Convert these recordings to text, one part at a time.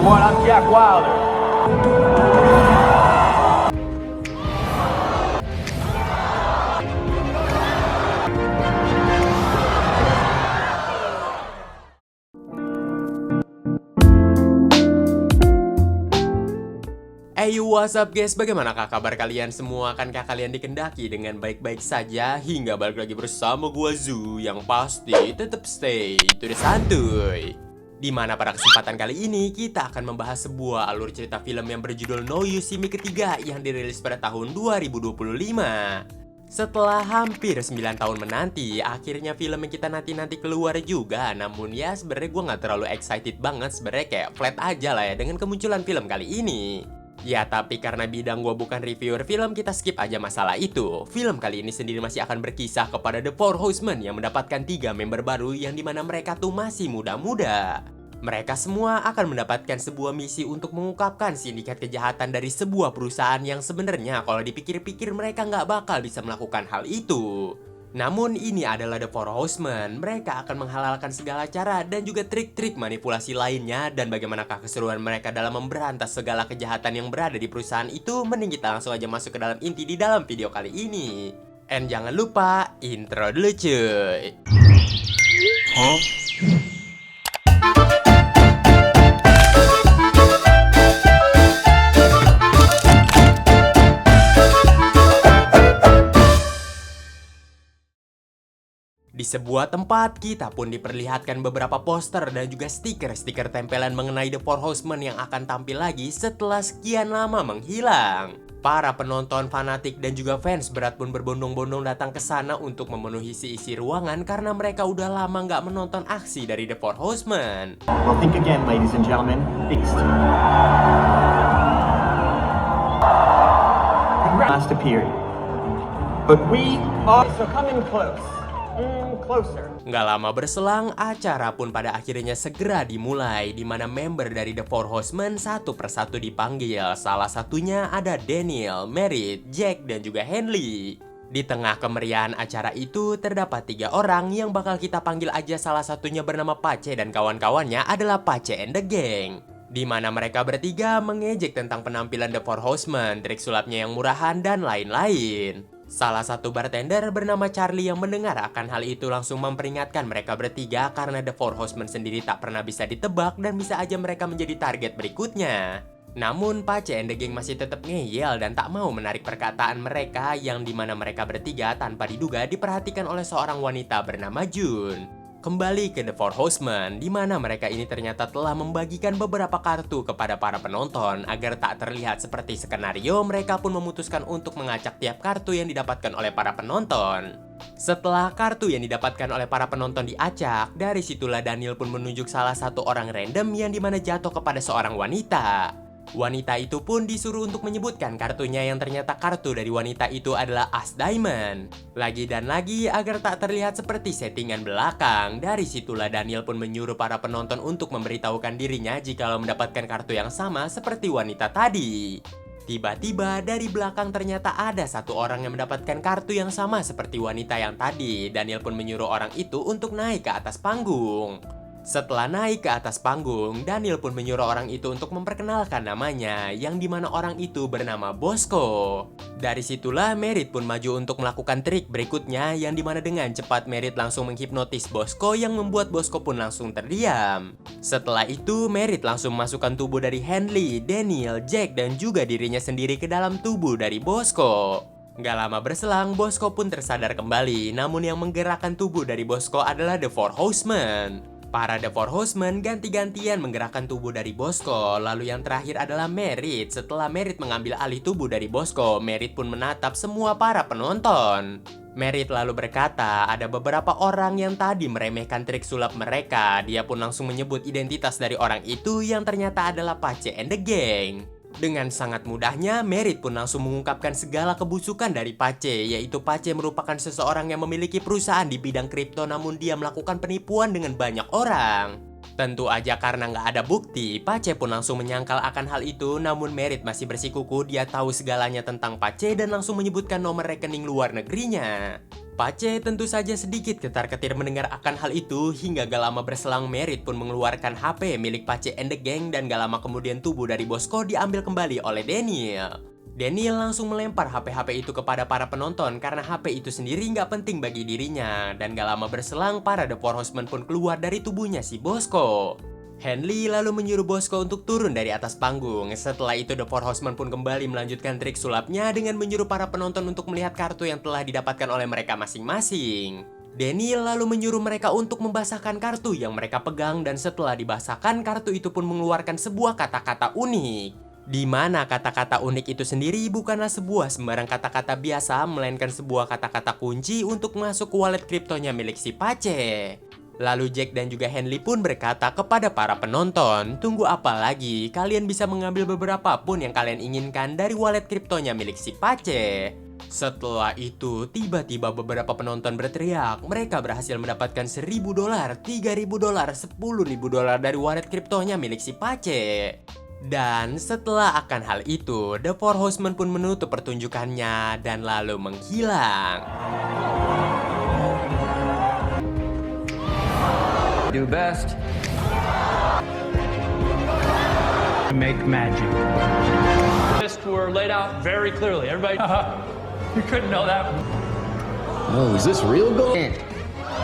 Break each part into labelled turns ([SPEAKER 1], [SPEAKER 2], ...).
[SPEAKER 1] What? I'm Jack Wilder.
[SPEAKER 2] Hey, what's up guys, bagaimanakah kabar kalian semua? Akankah kalian dikendaki dengan baik-baik saja? Hingga balik lagi bersama gua Zu, yang pasti tetap stay to the santuy. Dimana pada kesempatan kali ini kita akan membahas sebuah alur cerita film yang berjudul No Yushimi ketiga yang dirilis pada tahun 2025. Setelah hampir 9 tahun menanti, akhirnya film yang kita nanti-nanti keluar juga. Namun ya sebenarnya gue gak terlalu excited banget, sebenarnya kayak flat aja lah ya dengan kemunculan film kali ini. Ya tapi karena bidang gue bukan reviewer film, kita skip aja masalah itu. Film kali ini sendiri masih akan berkisah kepada The Four Horsemen yang mendapatkan 3 member baru yang dimana mereka tuh masih muda-muda. Mereka semua akan mendapatkan sebuah misi untuk mengungkapkan sindikat kejahatan dari sebuah perusahaan yang sebenarnya kalau dipikir-pikir mereka nggak bakal bisa melakukan hal itu. Namun ini adalah The Four Horsemen, mereka akan menghalalkan segala cara dan juga trik-trik manipulasi lainnya. Dan bagaimanakah keseruan mereka dalam memberantas segala kejahatan yang berada di perusahaan itu? Mending kita langsung aja masuk ke dalam inti di dalam video kali ini. And jangan lupa, intro dulu cuy. Di sebuah tempat, kita pun diperlihatkan beberapa poster dan juga stiker-stiker tempelan mengenai The Four Horsemen yang akan tampil lagi setelah sekian lama menghilang. Para penonton fanatik dan juga fans berat pun berbondong-bondong datang ke sana untuk memenuhi isi ruangan karena mereka udah lama nggak menonton aksi dari The Four Horsemen.
[SPEAKER 1] Well, think again, ladies and gentlemen. Beast. Last appeared. But we are so coming close. Closer.
[SPEAKER 2] Nggak lama berselang, acara pun pada akhirnya segera dimulai, di mana member dari The Four Horsemen satu persatu dipanggil. Salah satunya ada Daniel, Merit, Jack, dan juga Henley. Di tengah kemeriahan acara itu, terdapat 3 orang yang bakal kita panggil aja, salah satunya bernama Pace dan kawan-kawannya adalah Pace and the Gang. Di mana mereka bertiga mengejek tentang penampilan The Four Horsemen, trik sulapnya yang murahan, dan lain-lain. Salah satu bartender bernama Charlie yang mendengar akan hal itu langsung memperingatkan mereka bertiga karena The Four Horsemen sendiri tak pernah bisa ditebak dan bisa aja mereka menjadi target berikutnya. Namun Pace and the Gang masih tetap ngeyel dan tak mau menarik perkataan mereka, yang dimana mereka bertiga tanpa diduga diperhatikan oleh seorang wanita bernama Jun. Kembali ke The Four Horsemen, di mana mereka ini ternyata telah membagikan beberapa kartu kepada para penonton. Agar tak terlihat seperti skenario, mereka pun memutuskan untuk mengacak tiap kartu yang didapatkan oleh para penonton. Setelah kartu yang didapatkan oleh para penonton diacak, dari situlah Daniel pun menunjuk salah satu orang random yang dimana jatuh kepada seorang wanita. Wanita itu pun disuruh untuk menyebutkan kartunya, yang ternyata kartu dari wanita itu adalah As Diamond. Lagi dan lagi agar tak terlihat seperti settingan belakang. Dari situlah Daniel pun menyuruh para penonton untuk memberitahukan dirinya jikalau mendapatkan kartu yang sama seperti wanita tadi. Tiba-tiba dari belakang ternyata ada satu orang yang mendapatkan kartu yang sama seperti wanita yang tadi. Daniel pun menyuruh orang itu untuk naik ke atas panggung. Setelah naik ke atas panggung, Daniel pun menyuruh orang itu untuk memperkenalkan namanya, yang dimana orang itu bernama Bosco. Dari situlah Merit pun maju untuk melakukan trik berikutnya, yang dimana dengan cepat Merit langsung menghipnotis Bosco yang membuat Bosco pun langsung terdiam. Setelah itu Merit langsung memasukkan tubuh dari Henley, Daniel, Jack, dan juga dirinya sendiri ke dalam tubuh dari Bosco. Gak lama berselang, Bosco pun tersadar kembali, namun yang menggerakkan tubuh dari Bosco adalah The Four Horsemen. Para The Four Horsemen ganti-gantian menggerakkan tubuh dari Bosco. Lalu yang terakhir adalah Merit. Setelah Merit mengambil alih tubuh dari Bosco, Merit pun menatap semua para penonton. Merit lalu berkata, ada beberapa orang yang tadi meremehkan trik sulap mereka. Dia pun langsung menyebut identitas dari orang itu, yang ternyata adalah Pace and the Gang. Dengan sangat mudahnya, Merit pun langsung mengungkapkan segala kebusukan dari Pace, yaitu Pace merupakan seseorang yang memiliki perusahaan di bidang kripto, namun dia melakukan penipuan dengan banyak orang. Tentu aja karena nggak ada bukti, Pace pun langsung menyangkal akan hal itu, namun Merit masih bersikuku dia tahu segalanya tentang Pace dan langsung menyebutkan nomor rekening luar negerinya. Pace tentu saja sedikit ketar-ketir mendengar akan hal itu, hingga gak lama berselang Merit pun mengeluarkan HP milik Pace and the Gang dan gak lama kemudian tubuh dari Bosco diambil kembali oleh Daniel. Daniel langsung melempar HP-HP itu kepada para penonton karena HP itu sendiri nggak penting bagi dirinya. Dan gak lama berselang, para The Four Horsemen pun keluar dari tubuhnya si Bosco. Henley lalu menyuruh Bosco untuk turun dari atas panggung. Setelah itu The Four Horsemen pun kembali melanjutkan trik sulapnya dengan menyuruh para penonton untuk melihat kartu yang telah didapatkan oleh mereka masing-masing. Daniel lalu menyuruh mereka untuk membasahkan kartu yang mereka pegang dan setelah dibasahkan, kartu itu pun mengeluarkan sebuah kata-kata unik. Di mana kata-kata unik itu sendiri bukanlah sebuah sembarang kata-kata biasa, melainkan sebuah kata-kata kunci untuk masuk ke wallet kriptonya milik si Pace. Lalu Jack dan juga Henley pun berkata kepada para penonton, tunggu apa lagi, kalian bisa mengambil beberapa pun yang kalian inginkan dari wallet kriptonya milik si Pace. Setelah itu, tiba-tiba beberapa penonton berteriak, mereka berhasil mendapatkan $1.000, $3.000, $10.000 dari wallet kriptonya milik si Pace. Dan setelah akan hal itu, The Four Horsemen pun menutup pertunjukannya dan lalu menghilang.
[SPEAKER 1] Do best.
[SPEAKER 3] Make magic.
[SPEAKER 4] Lists were laid out very clearly. Everybody, you couldn't know that.
[SPEAKER 5] Oh, is this real gold?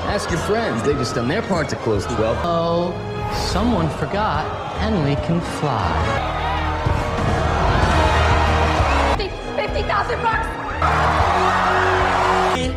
[SPEAKER 5] Ask your friends. They just done their part to close 12.
[SPEAKER 6] Oh, someone forgot Henley can fly.
[SPEAKER 7] 50,000 bucks!
[SPEAKER 1] 3,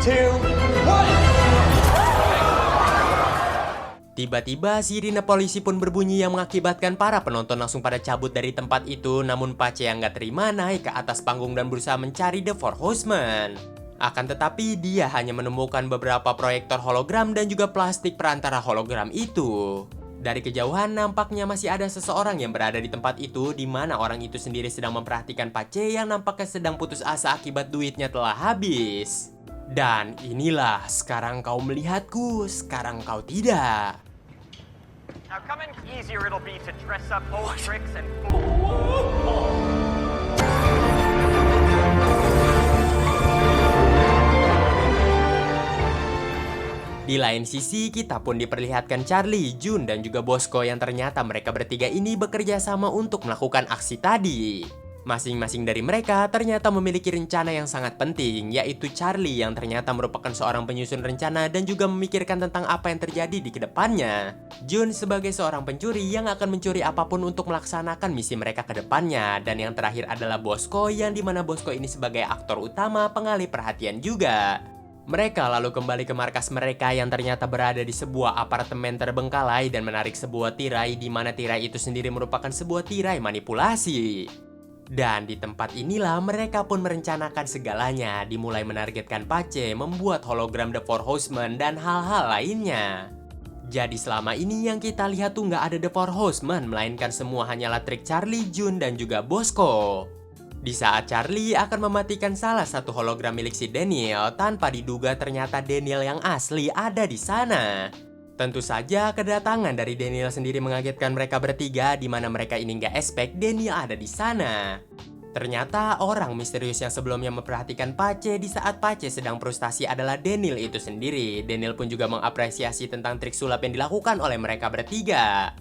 [SPEAKER 1] 2, 1.
[SPEAKER 2] Tiba-tiba sirine polisi pun berbunyi yang mengakibatkan para penonton langsung pada cabut dari tempat itu. Namun Pace yang gak terima naik ke atas panggung dan berusaha mencari The Four Horsemen. Akan tetapi dia hanya menemukan beberapa proyektor hologram dan juga plastik perantara hologram itu. Dari kejauhan nampaknya masih ada seseorang yang berada di tempat itu, di mana orang itu sendiri sedang memperhatikan Pace yang nampaknya sedang putus asa akibat duitnya telah habis. Dan inilah, sekarang kau melihatku, sekarang kau tidak.
[SPEAKER 1] Now come in easier it'll be to dress up old tricks and
[SPEAKER 2] Di lain sisi, kita pun diperlihatkan Charlie, Jun, dan juga Bosco yang ternyata mereka bertiga ini bekerja sama untuk melakukan aksi tadi. Masing-masing dari mereka ternyata memiliki rencana yang sangat penting, yaitu Charlie yang ternyata merupakan seorang penyusun rencana dan juga memikirkan tentang apa yang terjadi di kedepannya. Jun sebagai seorang pencuri yang akan mencuri apapun untuk melaksanakan misi mereka ke depannya. Dan yang terakhir adalah Bosco, yang dimana Bosco ini sebagai aktor utama pengalih perhatian juga. Mereka lalu kembali ke markas mereka yang ternyata berada di sebuah apartemen terbengkalai dan menarik sebuah tirai, di mana tirai itu sendiri merupakan sebuah tirai manipulasi. Dan di tempat inilah mereka pun merencanakan segalanya, dimulai menargetkan Pace, membuat hologram The Four Horsemen, dan hal-hal lainnya. Jadi selama ini yang kita lihat tuh nggak ada The Four Horsemen, melainkan semua hanyalah trik Charlie, Jun, dan juga Bosco. Di saat Charlie akan mematikan salah satu hologram milik si Daniel, tanpa diduga ternyata Daniel yang asli ada di sana. Tentu saja kedatangan dari Daniel sendiri mengagetkan mereka bertiga, di mana mereka ini nggak expect Daniel ada di sana. Ternyata orang misterius yang sebelumnya memperhatikan Pace di saat Pace sedang frustasi adalah Daniel itu sendiri. Daniel pun juga mengapresiasi tentang trik sulap yang dilakukan oleh mereka bertiga.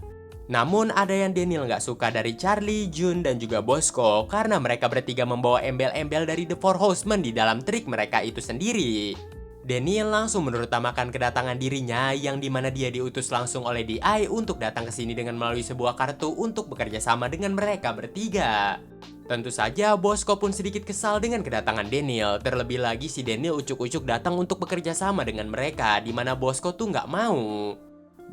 [SPEAKER 2] Namun ada yang Daniel nggak suka dari Charlie, Jun, dan juga Bosco karena mereka bertiga membawa embel-embel dari The Four Horsemen di dalam trik mereka itu sendiri. Daniel langsung menutamakan kedatangan dirinya yang dimana dia diutus langsung oleh DI untuk datang ke sini dengan melalui sebuah kartu untuk bekerja sama dengan mereka bertiga. Tentu saja Bosco pun sedikit kesal dengan kedatangan Daniel, terlebih lagi si Daniel ucuk-ucuk datang untuk bekerja sama dengan mereka, dimana Bosco tuh nggak mau.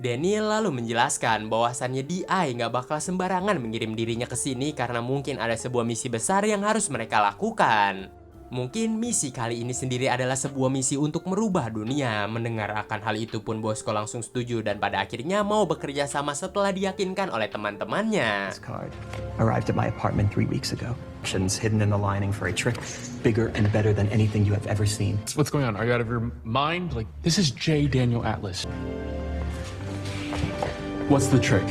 [SPEAKER 2] Daniel lalu menjelaskan bahwasannya DI nggak bakal sembarangan mengirim dirinya ke sini karena mungkin ada sebuah misi besar yang harus mereka lakukan. Mungkin misi kali ini sendiri adalah sebuah misi untuk merubah dunia. Mendengar akan hal itu pun Bosco langsung setuju dan pada akhirnya mau bekerja sama setelah diyakinkan oleh teman-temannya.
[SPEAKER 8] This card arrived at my apartment 3 weeks ago. Actions hidden in the lining for a trick bigger and better than anything you have ever seen.
[SPEAKER 3] What's going on? Are you out of your mind? Like, this is J. Daniel Atlas. What's the trick?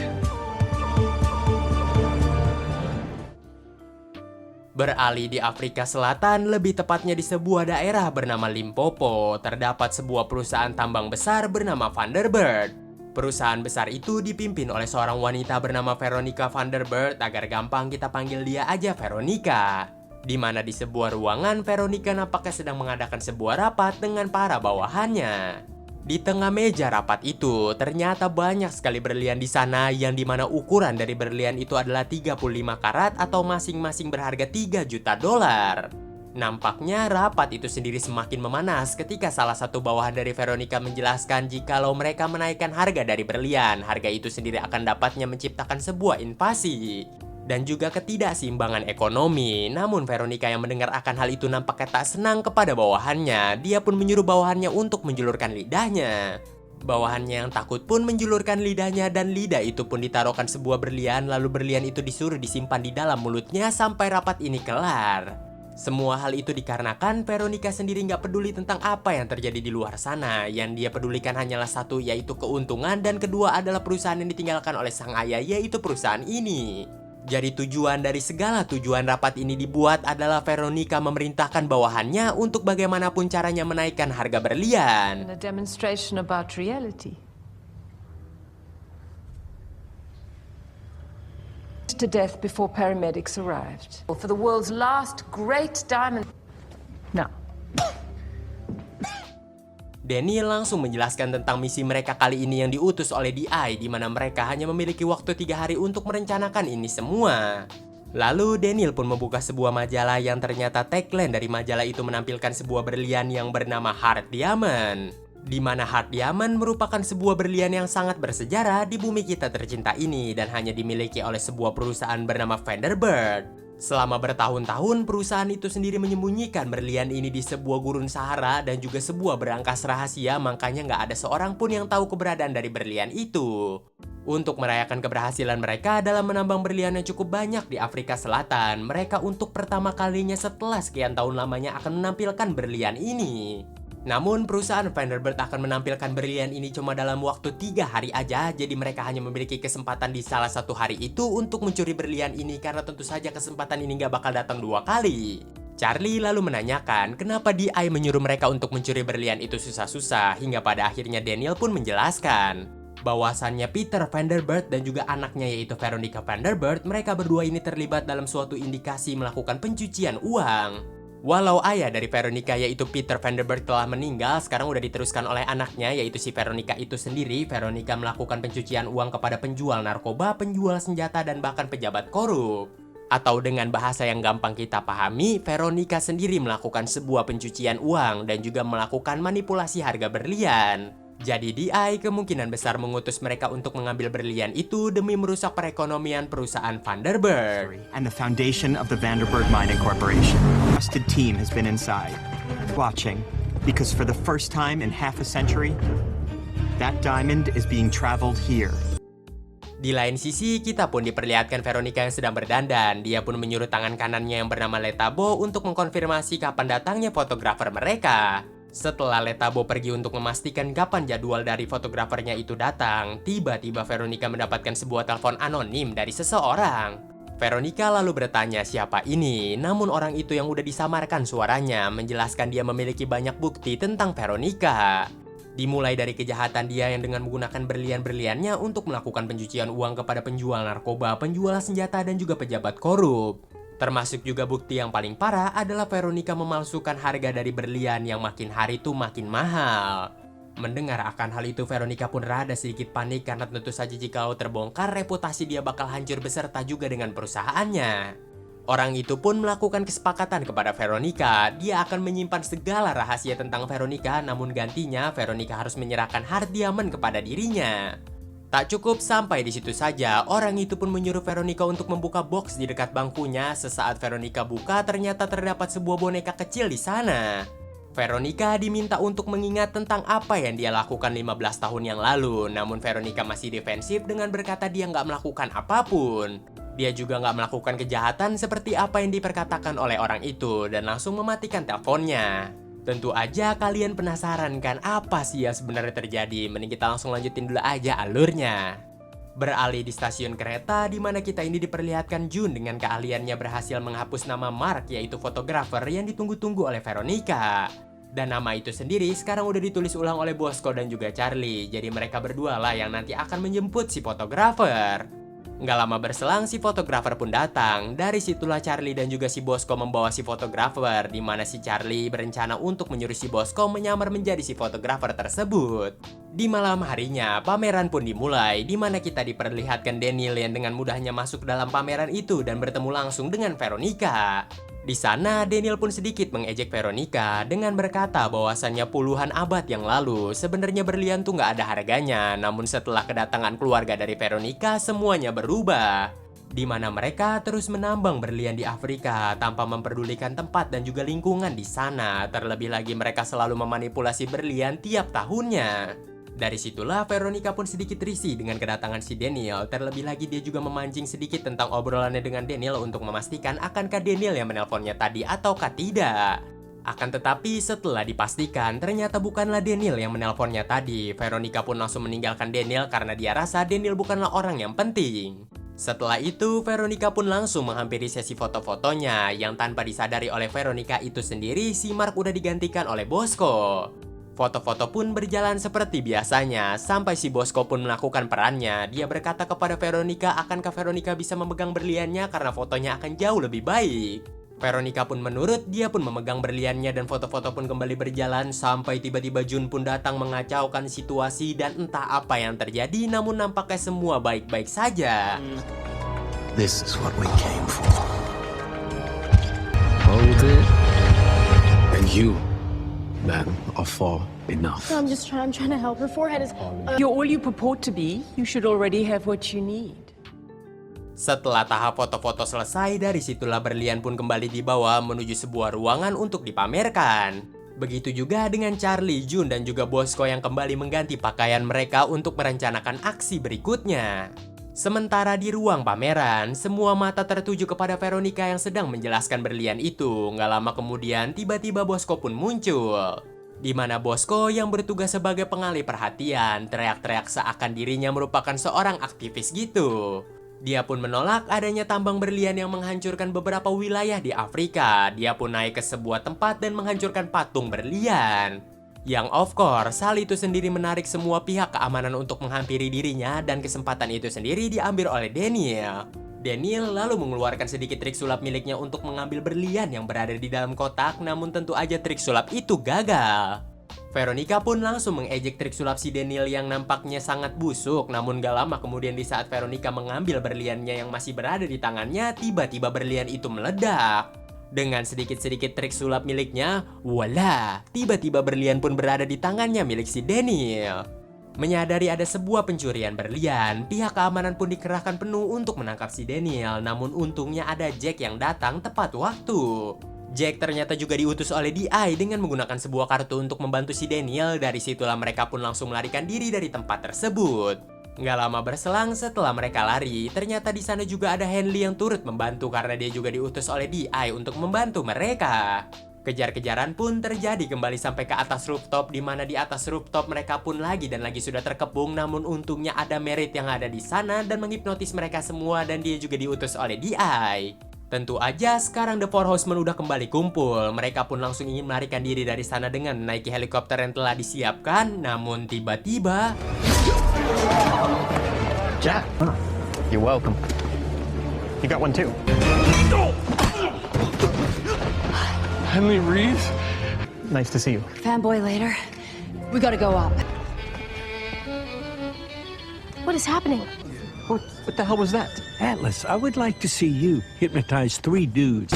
[SPEAKER 2] Beralih di Afrika Selatan, lebih tepatnya di sebuah daerah bernama Limpopo, terdapat sebuah perusahaan tambang besar bernama Vanderbird. Perusahaan besar itu dipimpin oleh seorang wanita bernama Veronica Vanderbird, agar gampang kita panggil dia aja Veronica. Di mana di sebuah ruangan, Veronica nampaknya sedang mengadakan sebuah rapat dengan para bawahannya. Di tengah meja rapat itu, ternyata banyak sekali berlian di sana, yang dimana ukuran dari berlian itu adalah 35 karat atau masing-masing berharga 3 juta dolar. Nampaknya rapat itu sendiri semakin memanas ketika salah satu bawahan dari Veronica menjelaskan jikalau mereka menaikkan harga dari berlian, harga itu sendiri akan dapatnya menciptakan sebuah invasi dan juga ketidakseimbangan ekonomi. Namun Veronica yang mendengar akan hal itu nampaknya tak senang kepada bawahannya. Dia pun menyuruh bawahannya untuk menjulurkan lidahnya. Bawahannya yang takut pun menjulurkan lidahnya, dan lidah itu pun ditaruhkan sebuah berlian, lalu berlian itu disuruh disimpan di dalam mulutnya sampai rapat ini kelar. Semua hal itu dikarenakan Veronica sendiri nggak peduli tentang apa yang terjadi di luar sana. Yang dia pedulikan hanyalah satu, yaitu keuntungan, dan kedua adalah perusahaan yang ditinggalkan oleh sang ayah, yaitu perusahaan ini. Jadi tujuan dari segala tujuan rapat ini dibuat adalah Veronica memerintahkan bawahannya untuk bagaimanapun caranya menaikkan harga berlian.
[SPEAKER 7] A demonstration about reality. To death before paramedics arrived. For the world's last great diamond. Now.
[SPEAKER 2] Daniel langsung menjelaskan tentang misi mereka kali ini yang diutus oleh DI, di mana mereka hanya memiliki waktu 3 hari untuk merencanakan ini semua. Lalu Daniel pun membuka sebuah majalah yang ternyata tagline dari majalah itu menampilkan sebuah berlian yang bernama Heart Diamond. Di mana Heart Diamond merupakan sebuah berlian yang sangat bersejarah di bumi kita tercinta ini dan hanya dimiliki oleh sebuah perusahaan bernama Vanderbird. Selama bertahun-tahun, perusahaan itu sendiri menyembunyikan berlian ini di sebuah gurun Sahara dan juga sebuah berangkas rahasia, makanya nggak ada seorang pun yang tahu keberadaan dari berlian itu. Untuk merayakan keberhasilan mereka dalam menambang berlian yang cukup banyak di Afrika Selatan, mereka untuk pertama kalinya setelah sekian tahun lamanya akan menampilkan berlian ini. Namun perusahaan Vanderbird akan menampilkan berlian ini cuma dalam waktu 3 hari aja, jadi mereka hanya memiliki kesempatan di salah satu hari itu untuk mencuri berlian ini, karena tentu saja kesempatan ini nggak bakal datang 2 kali. Charlie lalu menanyakan kenapa DI menyuruh mereka untuk mencuri berlian itu susah-susah, hingga pada akhirnya Daniel pun menjelaskan bahwasannya Peter Vanderbird dan juga anaknya yaitu Veronica Vanderbird, mereka berdua ini terlibat dalam suatu indikasi melakukan pencucian uang. Walau ayah dari Veronica yaitu Peter Vanderbird telah meninggal, sekarang udah diteruskan oleh anaknya yaitu si Veronica itu sendiri. Veronica melakukan pencucian uang kepada penjual narkoba, penjual senjata, dan bahkan pejabat korup. Atau dengan bahasa yang gampang kita pahami, Veronica sendiri melakukan sebuah pencucian uang dan juga melakukan manipulasi harga berlian. Jadi DI kemungkinan besar mengutus mereka untuk mengambil berlian itu demi merusak perekonomian perusahaan Vanderbird.
[SPEAKER 8] And the foundation of the Vanderbird Mining Corporation. A trusted team has been inside, watching, because for the first time in half a century, that diamond is being traveled here.
[SPEAKER 2] Di lain sisi, kita pun diperlihatkan Veronica yang sedang berdandan. Dia pun menyuruh tangan kanannya yang bernama Letabo untuk mengkonfirmasi kapan datangnya fotografer mereka. Setelah Letabo pergi untuk memastikan kapan jadwal dari fotografernya itu datang, tiba-tiba Veronica mendapatkan sebuah telepon anonim dari seseorang. Veronica lalu bertanya siapa ini, namun orang itu yang udah disamarkan suaranya menjelaskan dia memiliki banyak bukti tentang Veronica. Dimulai dari kejahatan dia yang dengan menggunakan berlian-berliannya untuk melakukan pencucian uang kepada penjual narkoba, penjual senjata, dan juga pejabat korup. Termasuk juga bukti yang paling parah adalah Veronica memalsukan harga dari berlian yang makin hari tuh makin mahal. Mendengar akan hal itu, Veronica pun rada sedikit panik karena tentu saja jika terbongkar, reputasi dia bakal hancur beserta juga dengan perusahaannya. Orang itu pun melakukan kesepakatan kepada Veronica, dia akan menyimpan segala rahasia tentang Veronica, namun gantinya Veronica harus menyerahkan Heart Diamond kepada dirinya. Tak cukup sampai di situ saja, orang itu pun menyuruh Veronica untuk membuka box di dekat bangkunya. Sesaat Veronica buka, ternyata terdapat sebuah boneka kecil di sana. Veronica diminta untuk mengingat tentang apa yang dia lakukan 15 tahun yang lalu. Namun Veronica masih defensif dengan berkata dia nggak melakukan apapun. Dia juga nggak melakukan kejahatan seperti apa yang diperkatakan oleh orang itu dan langsung mematikan teleponnya. Tentu aja kalian penasaran kan apa sih yang sebenarnya terjadi? Mending kita langsung lanjutin dulu aja alurnya. Beralih di stasiun kereta, di mana kita ini diperlihatkan Jun dengan keahliannya berhasil menghapus nama Mark, yaitu fotografer yang ditunggu-tunggu oleh Veronica. Dan nama itu sendiri sekarang udah ditulis ulang oleh Bosco dan juga Charlie, jadi mereka berdua lah yang nanti akan menjemput si fotografer. Nggak lama berselang si fotografer pun datang. Dari situlah Charlie dan juga si Bosco membawa si fotografer, di mana si Charlie berencana untuk menyuruh si Bosco menyamar menjadi si fotografer tersebut. Di malam harinya, pameran pun dimulai, di mana kita diperlihatkan Daniel yang dengan mudahnya masuk dalam pameran itu dan bertemu langsung dengan Veronica. Di sana, Daniel pun sedikit mengejek Veronica dengan berkata bahwasannya puluhan abad yang lalu sebenarnya berlian tuh nggak ada harganya, namun setelah kedatangan keluarga dari Veronica semuanya berubah. Di mana mereka terus menambang berlian di Afrika tanpa memperdulikan tempat dan juga lingkungan di sana. Terlebih lagi mereka selalu memanipulasi berlian tiap tahunnya. Dari situlah Veronica pun sedikit risih dengan kedatangan si Daniel. Terlebih lagi dia juga memancing sedikit tentang obrolannya dengan Daniel untuk memastikan akankah Daniel yang menelponnya tadi ataukah tidak. Akan tetapi setelah dipastikan ternyata bukanlah Daniel yang menelponnya tadi. Veronica pun langsung meninggalkan Daniel karena dia rasa Daniel bukanlah orang yang penting. Setelah itu Veronica pun langsung menghampiri sesi foto-fotonya, yang tanpa disadari oleh Veronica itu sendiri si Mark udah digantikan oleh Bosco. Foto-foto pun berjalan seperti biasanya, sampai si Bosco pun melakukan perannya. Dia berkata kepada Veronica akankah Veronica bisa memegang berliannya karena fotonya akan jauh lebih baik. Veronica pun menurut, dia pun memegang berliannya dan foto-foto pun kembali berjalan sampai tiba-tiba Jun pun datang mengacaukan situasi dan entah apa yang terjadi, namun nampaknya semua baik-baik saja.
[SPEAKER 5] This is what we came for. Hold it. And you, man, are far enough.
[SPEAKER 9] I'm trying to help. Her forehead is...
[SPEAKER 7] You're all you purport to be. You should already have what you need.
[SPEAKER 2] Setelah tahap foto-foto selesai, dari situlah berlian pun kembali dibawa menuju sebuah ruangan untuk dipamerkan. Begitu juga dengan Charlie, Jun, dan juga Bosco yang kembali mengganti pakaian mereka untuk merencanakan aksi berikutnya. Sementara di ruang pameran, semua mata tertuju kepada Veronica yang sedang menjelaskan berlian itu. Nggak lama kemudian, tiba-tiba Bosco pun muncul. Di mana Bosco yang bertugas sebagai pengalih perhatian, teriak-teriak seakan dirinya merupakan seorang aktivis gitu. Dia pun menolak adanya tambang berlian yang menghancurkan beberapa wilayah di Afrika. Dia pun naik ke sebuah tempat dan menghancurkan patung berlian. Yang of course, hal itu sendiri menarik semua pihak keamanan untuk menghampiri dirinya dan kesempatan itu sendiri diambil oleh Daniel. Daniel lalu mengeluarkan sedikit trik sulap miliknya untuk mengambil berlian yang berada di dalam kotak, namun tentu aja trik sulap itu gagal. Veronica pun langsung mengejek trik sulap si Daniel yang nampaknya sangat busuk, namun gak lama kemudian di saat Veronica mengambil berliannya yang masih berada di tangannya, tiba-tiba berlian itu meledak. Dengan sedikit-sedikit trik sulap miliknya, voila, tiba-tiba berlian pun berada di tangannya milik si Daniel. Menyadari ada sebuah pencurian berlian, pihak keamanan pun dikerahkan penuh untuk menangkap si Daniel, namun untungnya ada Jack yang datang tepat waktu. Jack ternyata juga diutus oleh DI dengan menggunakan sebuah kartu untuk membantu si Daniel. Dari situlah mereka pun langsung melarikan diri dari tempat tersebut. Nggak lama berselang setelah mereka lari, ternyata di sana juga ada Henley yang turut membantu karena dia juga diutus oleh DI untuk membantu mereka. Kejar-kejaran pun terjadi kembali sampai ke atas rooftop, di mana di atas rooftop mereka pun lagi dan lagi sudah terkepung, namun untungnya ada Merit yang ada di sana dan menghipnotis mereka semua dan dia juga diutus oleh DI. Tentu aja sekarang The Four Horsemen udah kembali kumpul. Mereka pun langsung ingin melarikan diri dari sana dengan menaiki helikopter yang telah disiapkan. Namun tiba-tiba...
[SPEAKER 8] Jack, you're welcome. You got one too.
[SPEAKER 4] Henley Reeves?
[SPEAKER 8] Nice to see you.
[SPEAKER 9] Fanboy later. We gotta go up. What is happening?
[SPEAKER 8] What the hell was that?
[SPEAKER 10] Atlas, I would like to see you hypnotize 3 dudes.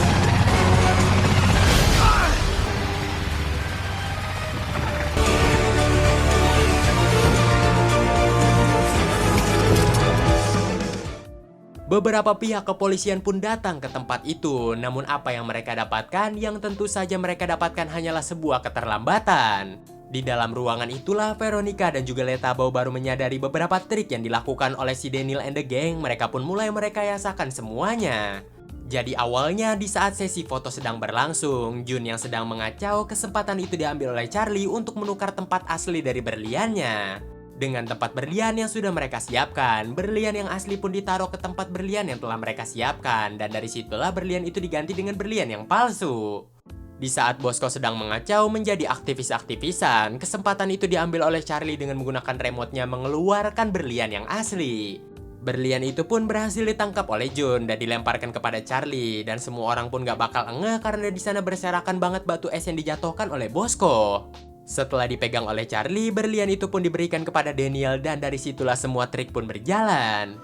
[SPEAKER 2] Beberapa pihak kepolisian pun datang ke tempat itu, namun apa yang mereka dapatkan? Yang tentu saja mereka dapatkan hanyalah sebuah keterlambatan. Di dalam ruangan itulah Veronica dan juga Letabo baru menyadari beberapa trik yang dilakukan oleh si Daniel and the gang. Mereka pun mulai merekayasakan semuanya. Jadi awalnya di saat sesi foto sedang berlangsung, Jun yang sedang mengacau, kesempatan itu diambil oleh Charlie untuk menukar tempat asli dari berliannya. Dengan tempat berlian yang sudah mereka siapkan, berlian yang asli pun ditaruh ke tempat berlian yang telah mereka siapkan, dan dari situlah berlian itu diganti dengan berlian yang palsu. Di saat Bosco sedang mengacau menjadi aktivis-aktivisan, kesempatan itu diambil oleh Charlie dengan menggunakan remote-nya mengeluarkan berlian yang asli. Berlian itu pun berhasil ditangkap oleh Jun dan dilemparkan kepada Charlie, dan semua orang pun gak bakal engeh karena di sana berserakan banget batu es yang dijatuhkan oleh Bosco. Setelah dipegang oleh Charlie, berlian itu pun diberikan kepada Daniel dan dari situlah semua trik pun berjalan.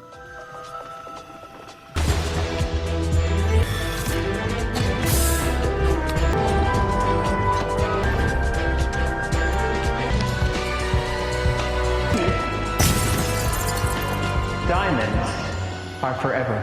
[SPEAKER 3] Diamonds are forever.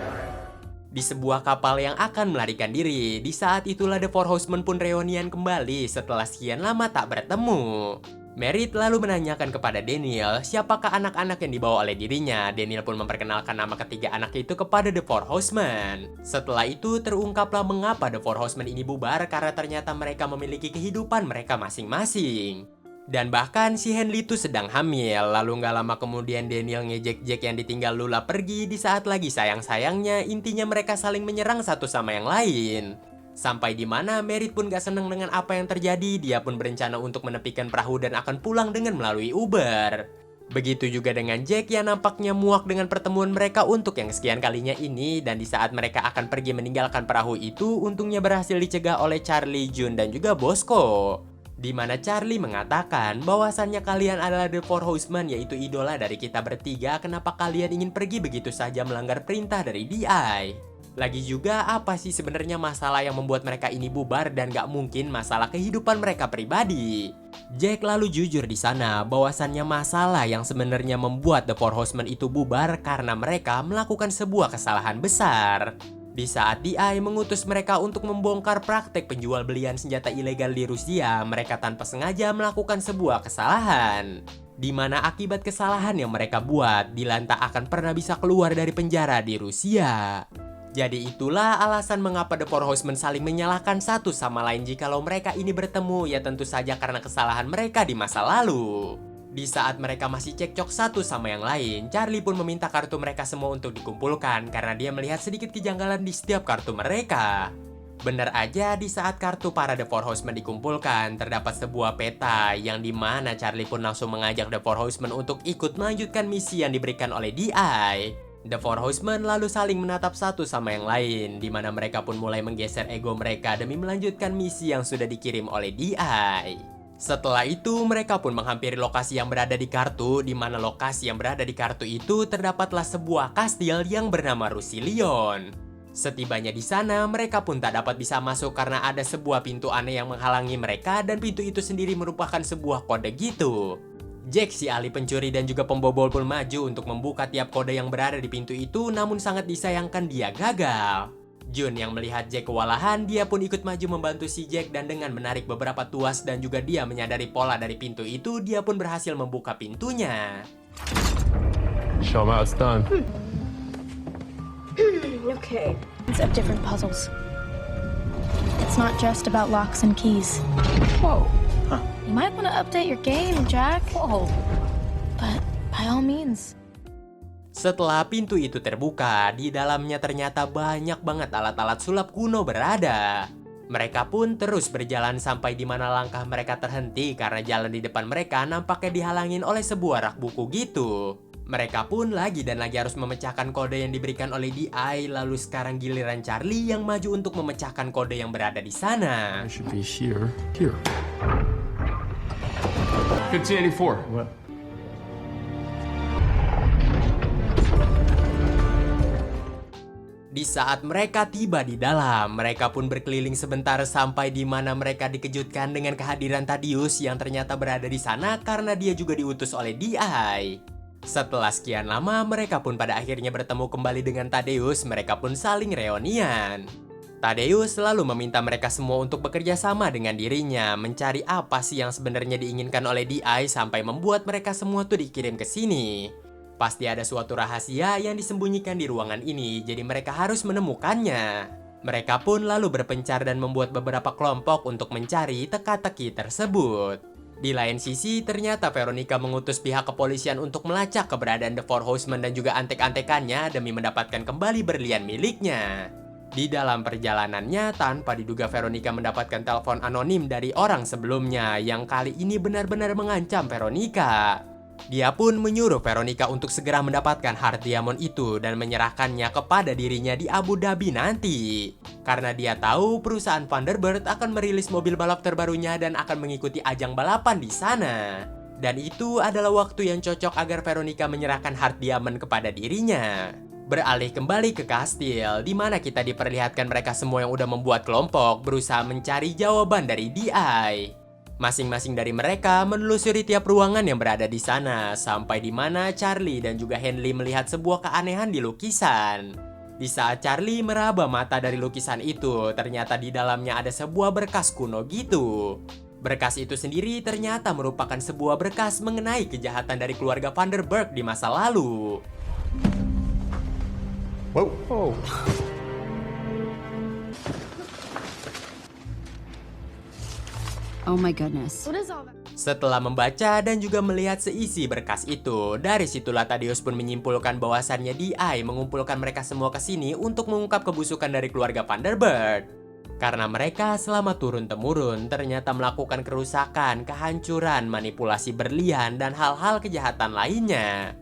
[SPEAKER 2] Di sebuah kapal yang akan melarikan diri, di saat itulah The Four Horsemen pun reunian kembali setelah sekian lama tak bertemu. Merit lalu menanyakan kepada Daniel siapakah anak-anak yang dibawa oleh dirinya. Daniel pun memperkenalkan nama ketiga anak itu kepada The Four Horsemen. Setelah itu terungkaplah mengapa The Four Horsemen ini bubar karena ternyata mereka memiliki kehidupan mereka masing-masing. Dan bahkan si Henley itu sedang hamil. Lalu gak lama kemudian Daniel ngejek Jack yang ditinggal Lula pergi di saat lagi sayang-sayangnya. Intinya mereka saling menyerang satu sama yang lain. Sampai di mana Merit pun gak seneng dengan apa yang terjadi. Dia pun berencana untuk menepikan perahu dan akan pulang dengan melalui Uber. Begitu juga dengan Jack yang nampaknya muak dengan pertemuan mereka untuk yang sekian kalinya ini. Dan di saat mereka akan pergi meninggalkan perahu itu, untungnya berhasil dicegah oleh Charlie, Jun, dan juga Bosco. Di mana Charlie mengatakan bahwasannya kalian adalah The Four Horsemen, yaitu idola dari kita bertiga. Kenapa kalian ingin pergi begitu saja melanggar perintah dari DI? Lagi juga apa sih sebenarnya masalah yang membuat mereka ini bubar dan gak mungkin masalah kehidupan mereka pribadi? Jack lalu jujur di sana bahwasannya masalah yang sebenarnya membuat The Four Horsemen itu bubar karena mereka melakukan sebuah kesalahan besar. Di saat DI mengutus mereka untuk membongkar praktek penjual belian senjata ilegal di Rusia, mereka tanpa sengaja melakukan sebuah kesalahan. Di mana akibat kesalahan yang mereka buat, Dylan tak akan pernah bisa keluar dari penjara di Rusia. Jadi itulah alasan mengapa The Four Horsemen saling menyalahkan satu sama lain jikalau mereka ini bertemu, ya tentu saja karena kesalahan mereka di masa lalu. Di saat mereka masih cekcok satu sama yang lain, Charlie pun meminta kartu mereka semua untuk dikumpulkan karena dia melihat sedikit kejanggalan di setiap kartu mereka. Bener aja di saat kartu para The Four Horsemen dikumpulkan, terdapat sebuah peta yang dimana Charlie pun langsung mengajak The Four Horsemen untuk ikut melanjutkan misi yang diberikan oleh DI. The Four Horsemen lalu saling menatap satu sama yang lain, di mana mereka pun mulai menggeser ego mereka demi melanjutkan misi yang sudah dikirim oleh DI. Setelah itu, mereka pun menghampiri lokasi yang berada di kartu, di mana lokasi yang berada di kartu itu terdapatlah sebuah kastil yang bernama Rusilion. Setibanya di sana, mereka pun tak dapat bisa masuk karena ada sebuah pintu aneh yang menghalangi mereka dan pintu itu sendiri merupakan sebuah kode gitu. Jack, si ahli pencuri dan juga pembobol pun maju untuk membuka tiap kode yang berada di pintu itu, namun sangat disayangkan dia gagal. Jun yang melihat Jack kewalahan, dia pun ikut maju membantu si Jack dan dengan menarik beberapa tuas dan juga dia menyadari pola dari pintu itu, dia pun berhasil membuka pintunya.
[SPEAKER 3] Show 'em how it's done.
[SPEAKER 9] Okay. It's of different puzzles. It's not just about locks and keys. Whoa. Huh. You might want to update your game, Jack. Whoa. But by all means.
[SPEAKER 2] Setelah pintu itu terbuka, di dalamnya ternyata banyak banget alat-alat sulap kuno berada. Mereka pun terus berjalan sampai di mana langkah mereka terhenti karena jalan di depan mereka nampaknya dihalangin oleh sebuah rak buku gitu. Mereka pun lagi dan lagi harus memecahkan kode yang diberikan oleh DI, lalu sekarang giliran Charlie yang maju untuk memecahkan kode yang berada di sana.
[SPEAKER 3] Should be here.
[SPEAKER 4] 1584.
[SPEAKER 3] What?
[SPEAKER 2] Di saat mereka tiba di dalam, mereka pun berkeliling sebentar sampai di mana mereka dikejutkan dengan kehadiran Thaddeus yang ternyata berada di sana karena dia juga diutus oleh DI. Setelah sekian lama, mereka pun pada akhirnya bertemu kembali dengan Thaddeus. Mereka pun saling reunian. Thaddeus selalu meminta mereka semua untuk bekerja sama dengan dirinya, mencari apa sih yang sebenarnya diinginkan oleh DI sampai membuat mereka semua tuh dikirim ke sini. Pasti ada suatu rahasia yang disembunyikan di ruangan ini, jadi mereka harus menemukannya. Mereka pun lalu berpencar dan membuat beberapa kelompok untuk mencari teka-teki tersebut. Di lain sisi, ternyata Veronica mengutus pihak kepolisian untuk melacak keberadaan The Four Horsemen dan juga antek-antekannya demi mendapatkan kembali berlian miliknya. Di dalam perjalanannya, tanpa diduga Veronica mendapatkan telepon anonim dari orang sebelumnya yang kali ini benar-benar mengancam Veronica. Dia pun menyuruh Veronica untuk segera mendapatkan Heart Diamond itu dan menyerahkannya kepada dirinya di Abu Dhabi nanti. Karena dia tahu perusahaan Thunderbird akan merilis mobil balap terbarunya dan akan mengikuti ajang balapan di sana. Dan itu adalah waktu yang cocok agar Veronica menyerahkan Heart Diamond kepada dirinya. Beralih kembali ke kastil, di mana kita diperlihatkan mereka semua yang udah membuat kelompok berusaha mencari jawaban dari DI. Masing-masing dari mereka menelusuri tiap ruangan yang berada di sana, sampai di mana Charlie dan juga Henley melihat sebuah keanehan di lukisan. Di saat Charlie meraba mata dari lukisan itu, ternyata di dalamnya ada sebuah berkas kuno gitu. Berkas itu sendiri ternyata merupakan sebuah berkas mengenai kejahatan dari keluarga Vanderburg di masa lalu.
[SPEAKER 1] Whoa.
[SPEAKER 3] Oh.
[SPEAKER 11] Oh my goodness.
[SPEAKER 2] Setelah membaca dan juga melihat seisi berkas itu, dari situlah Thaddeus pun menyimpulkan bahwasannya DI mengumpulkan mereka semua ke sini untuk mengungkap kebusukan dari keluarga Vanderburg. Karena mereka selama turun-temurun ternyata melakukan kerusakan, kehancuran, manipulasi berlian, dan hal-hal kejahatan lainnya.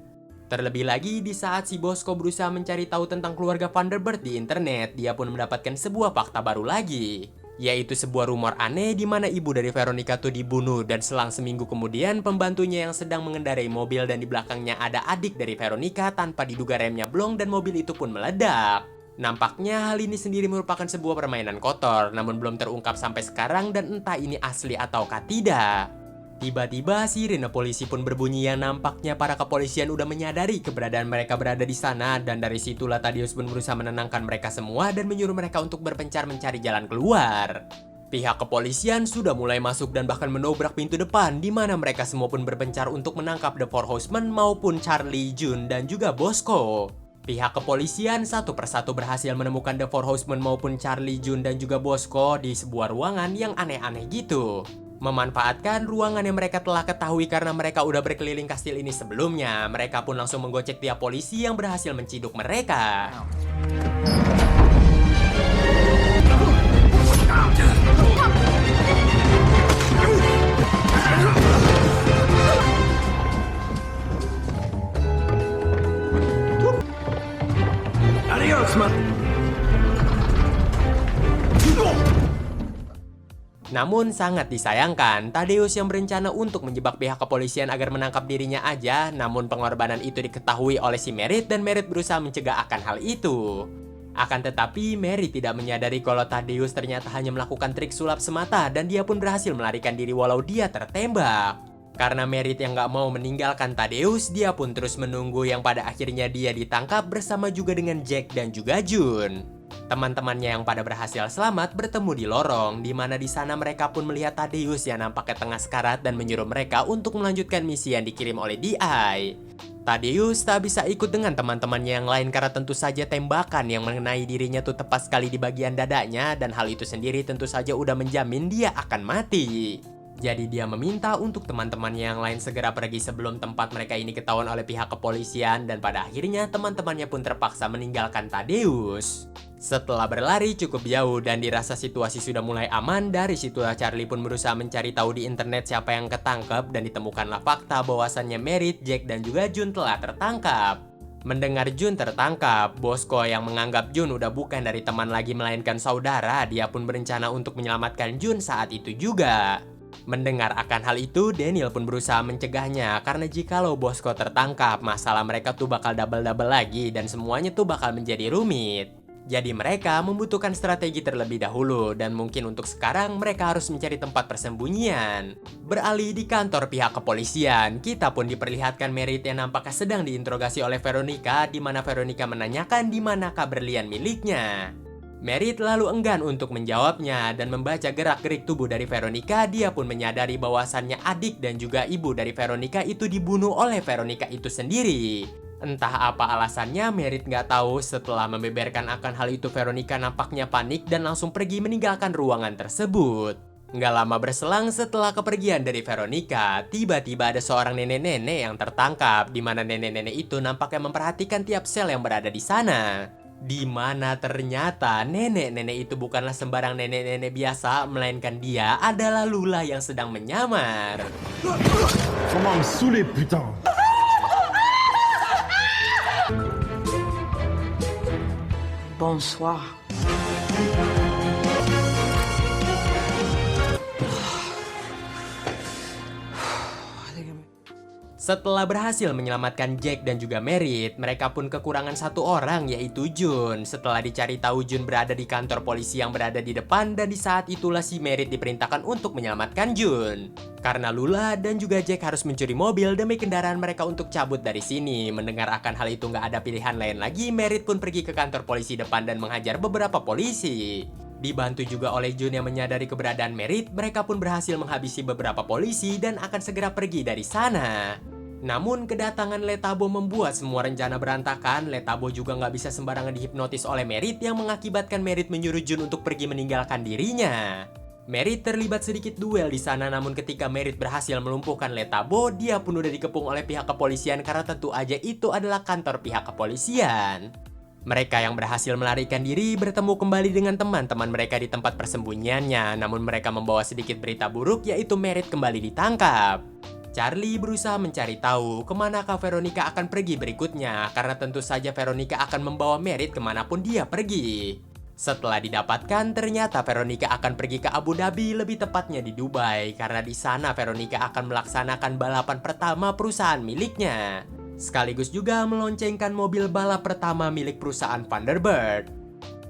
[SPEAKER 2] Terlebih lagi di saat si Bosco berusaha mencari tahu tentang keluarga Vanderburg di internet, dia pun mendapatkan sebuah fakta baru lagi. Yaitu sebuah rumor aneh di mana ibu dari Veronica tuh dibunuh dan selang seminggu kemudian pembantunya yang sedang mengendarai mobil dan di belakangnya ada adik dari Veronica tanpa diduga remnya blong dan mobil itu pun meledak. Nampaknya hal ini sendiri merupakan sebuah permainan kotor namun belum terungkap sampai sekarang dan entah ini asli ataukah tidak. Tiba-tiba sirine polisi pun berbunyi yang nampaknya para kepolisian udah menyadari keberadaan mereka berada di sana dan dari situlah Thaddeus pun berusaha menenangkan mereka semua dan menyuruh mereka untuk berpencar mencari jalan keluar. Pihak kepolisian sudah mulai masuk dan bahkan menobrak pintu depan di mana mereka semua pun berpencar untuk menangkap The Four Horsemen maupun Charlie, June, dan juga Bosco. Pihak kepolisian satu persatu berhasil menemukan The Four Horsemen maupun Charlie, June, dan juga Bosco di sebuah ruangan yang aneh-aneh gitu. Memanfaatkan ruangan yang mereka telah ketahui karena mereka udah berkeliling kastil ini sebelumnya, mereka pun langsung menggocek tiap polisi yang berhasil menciduk mereka.
[SPEAKER 10] Adios,
[SPEAKER 2] Namun sangat disayangkan, Thaddeus yang berencana untuk menjebak pihak kepolisian agar menangkap dirinya aja, namun pengorbanan itu diketahui oleh si Merit dan Merit berusaha mencegah akan hal itu. Akan tetapi, Merit tidak menyadari kalau Thaddeus ternyata hanya melakukan trik sulap semata dan dia pun berhasil melarikan diri walau dia tertembak. Karena Merit yang gak mau meninggalkan Thaddeus, dia pun terus menunggu yang pada akhirnya dia ditangkap bersama juga dengan Jack dan juga June. Teman-temannya yang pada berhasil selamat bertemu di lorong, di mana di sana mereka pun melihat Thaddeus yang nampaknya tengah sekarat dan menyuruh mereka untuk melanjutkan misi yang dikirim oleh DI. Thaddeus tak bisa ikut dengan teman-temannya yang lain karena tentu saja tembakan yang mengenai dirinya tuh tepat sekali di bagian dadanya dan hal itu sendiri tentu saja udah menjamin dia akan mati. Jadi dia meminta untuk teman-temannya yang lain segera pergi sebelum tempat mereka ini ketahuan oleh pihak kepolisian dan pada akhirnya teman-temannya pun terpaksa meninggalkan Thaddeus. Setelah berlari cukup jauh dan dirasa situasi sudah mulai aman, dari situlah Charlie pun berusaha mencari tahu di internet siapa yang ketangkep dan ditemukanlah fakta bahwasannya Merit, Jack, dan juga June telah tertangkap. Mendengar June tertangkap, Bosco yang menganggap June udah bukan dari teman lagi melainkan saudara, dia pun berencana untuk menyelamatkan June saat itu juga. Mendengar akan hal itu, Daniel pun berusaha mencegahnya karena jikalau Bosco tertangkap, masalah mereka tuh bakal double-double lagi dan semuanya tuh bakal menjadi rumit. Jadi mereka membutuhkan strategi terlebih dahulu dan mungkin untuk sekarang mereka harus mencari tempat persembunyian. Beralih di kantor pihak kepolisian, kita pun diperlihatkan Merit yang nampaknya sedang diinterogasi oleh Veronica di mana Veronica menanyakan di manakah berlian miliknya. Merit lalu enggan untuk menjawabnya dan membaca gerak-gerik tubuh dari Veronica, dia pun menyadari bahwasannya adik dan juga ibu dari Veronica itu dibunuh oleh Veronica itu sendiri. Entah apa alasannya, Merit nggak tahu. Setelah membeberkan akan hal itu, Veronica nampaknya panik dan langsung pergi meninggalkan ruangan tersebut. Nggak lama berselang setelah kepergian dari Veronica, tiba-tiba ada seorang nenek-nenek yang tertangkap, di mana nenek-nenek itu nampaknya memperhatikan tiap sel yang berada di sana. Di mana ternyata nenek-nenek itu bukanlah sembarang nenek-nenek biasa, melainkan dia adalah Lula yang sedang menyamar.
[SPEAKER 12] Comment me saouler, putain!
[SPEAKER 7] Bonsoir.
[SPEAKER 2] Setelah berhasil menyelamatkan Jack dan juga Merit, mereka pun kekurangan satu orang, yaitu Jun. Setelah dicari tahu, Jun berada di kantor polisi yang berada di depan, dan di saat itulah si Merit diperintahkan untuk menyelamatkan Jun. Karena Lula dan juga Jack harus mencuri mobil demi kendaraan mereka untuk cabut dari sini. Mendengar akan hal itu nggak ada pilihan lain lagi, Merit pun pergi ke kantor polisi depan dan menghajar beberapa polisi. Dibantu juga oleh Jun yang menyadari keberadaan Merit, mereka pun berhasil menghabisi beberapa polisi dan akan segera pergi dari sana. Namun kedatangan Letabo membuat semua rencana berantakan. Letabo juga nggak bisa sembarangan dihipnotis oleh Merit yang mengakibatkan Merit menyuruh Jun untuk pergi meninggalkan dirinya. Merit terlibat sedikit duel di sana, namun ketika Merit berhasil melumpuhkan Letabo, dia pun udah dikepung oleh pihak kepolisian karena tentu aja itu adalah kantor pihak kepolisian. Mereka yang berhasil melarikan diri bertemu kembali dengan teman-teman mereka di tempat persembunyiannya, namun mereka membawa sedikit berita buruk, yaitu Merit kembali ditangkap. Charlie berusaha mencari tahu kemanakah Veronica akan pergi berikutnya, karena tentu saja Veronica akan membawa Merit kemanapun dia pergi. Setelah didapatkan, ternyata Veronica akan pergi ke Abu Dhabi, lebih tepatnya di Dubai, karena di sana Veronica akan melaksanakan balapan pertama perusahaan miliknya. Sekaligus juga meloncengkan mobil balap pertama milik perusahaan Thunderbird.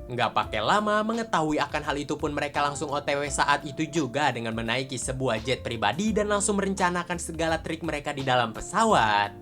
[SPEAKER 2] Nggak pakai lama, mengetahui akan hal itu pun mereka langsung OTW saat itu juga dengan menaiki sebuah jet pribadi dan langsung merencanakan segala trik mereka di dalam pesawat.